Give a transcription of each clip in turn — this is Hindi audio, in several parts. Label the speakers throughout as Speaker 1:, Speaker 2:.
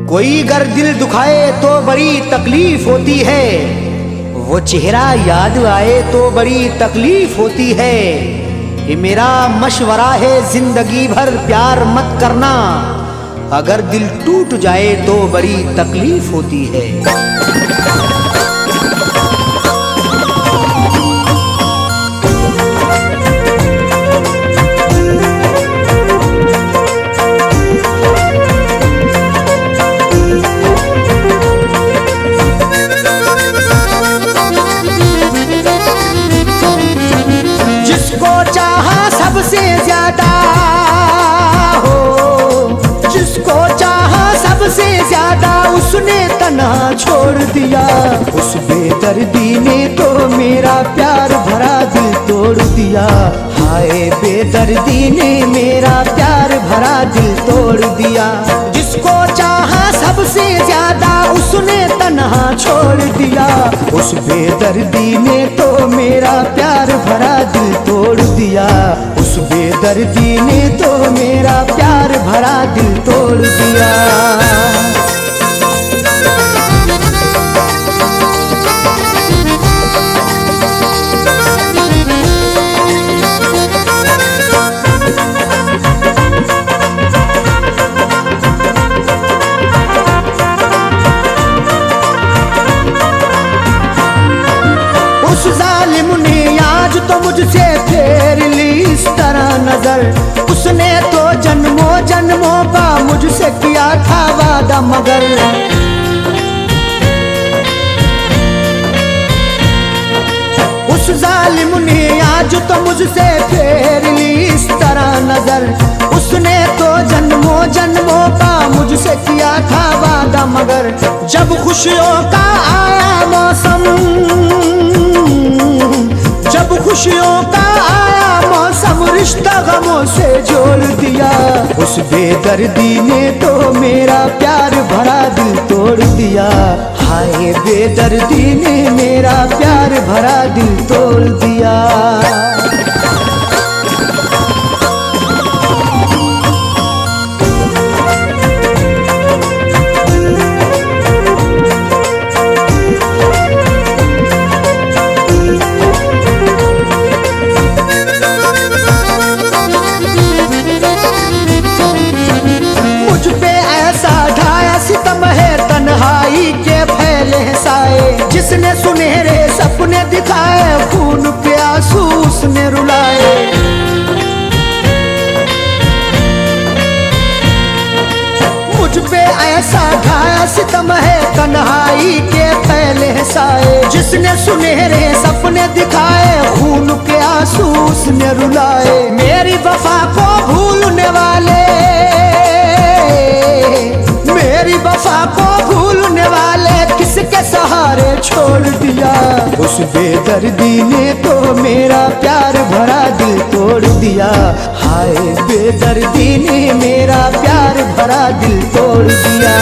Speaker 1: कोई गर दिल दुखाए तो बड़ी तकलीफ होती है, वो चेहरा याद आए तो बड़ी तकलीफ होती है। ये मेरा मशवरा है, जिंदगी भर प्यार मत करना, अगर दिल टूट जाए तो बड़ी तकलीफ होती है। सबसे ज्यादा हो, जिसको चाहा सबसे ज्यादा, उसने तन्हा छोड़ दिया। उस बेदर्दी ने तो मेरा प्यार भरा दिल तोड़ दिया। हाय बेदर्दी ने मेरा प्यार भरा दिल तोड़ दिया। जिसको चाहा सबसे ज्यादा, उसने तन्हा छोड़ दिया। उस बेदर्दी ने तो मेरा प्यार भरा दिल तोड़ दिया। उस बेदर्दी ने तो मेरा प्यार भरा दिल तोड़ दिया। उस जालिम ने आज तो मुझसे फेर ली इस तरह नजर। उसने तो जन्मों जन्मों का मुझसे किया था वादा, मगर उस जालिम ने आज तो मुझसे फेर ली इस तरह नजर। उसने तो जन्मों जन्मों का मुझसे किया था वादा, मगर जब खुशियों का आया मौसम, जब खुशियों का आया मौसम, रिश्ता गमों से जोड़ दिया। उस बेदर्दी ने तो मेरा प्यार भरा दिल तोड़ दिया। हाय बेदर्दी ने मेरा प्यार भरा दिल तोड़ दिया। सितम है तन्हाई के फैले साए, जिसने सुनहरे सपने दिखाए, खून के आंसू उसने रुलाए। मुझ पे ऐसा ढाया सितम है तन्हाई के फैले साए, जिसने सुनहरे सपने दिखाए, खून के आंसू उसने रुलाए। मेरी वफा को भूलने वाले, मेरी वफा को भूलने वाले, किसके सहारे छोड़ दिया। उस बेदर्दी ने तो मेरा प्यार भरा दिल तोड़ दिया। हाय बेदर्दी ने मेरा प्यार भरा दिल तोड़ दिया।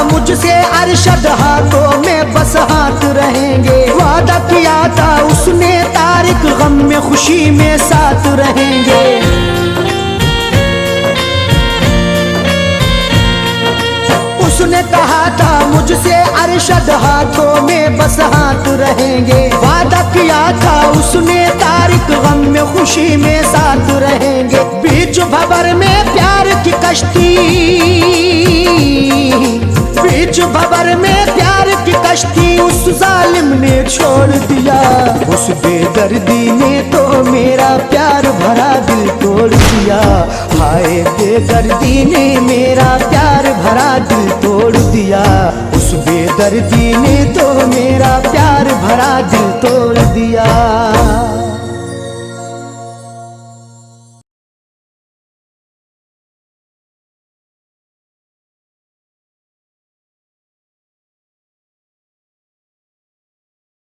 Speaker 1: मुझसे अरशद हाथों में बस हाथ रहेंगे, वादा किया था उसने तारिक, गम में खुशी में साथ रहेंगे। उसने कहा था मुझसे अरशद हाथों में बस हाथ रहेंगे, वादा किया था उसने तारिक, गम में खुशी में साथ रहेंगे। बीच भंवर में प्यार की कश्ती, बीच भंवर में प्यार की कश्ती, उस जालिम ने छोड़ दिया। उस बेदर्दी ने तो मेरा प्यार भरा दिल तोड़ दिया। हाय बेदर्दी ने मेरा प्यार भरा दिल तोड़ दिया। उस बेदर्दी ने तो मेरा प्यार भरा दिल तोड़ दिया।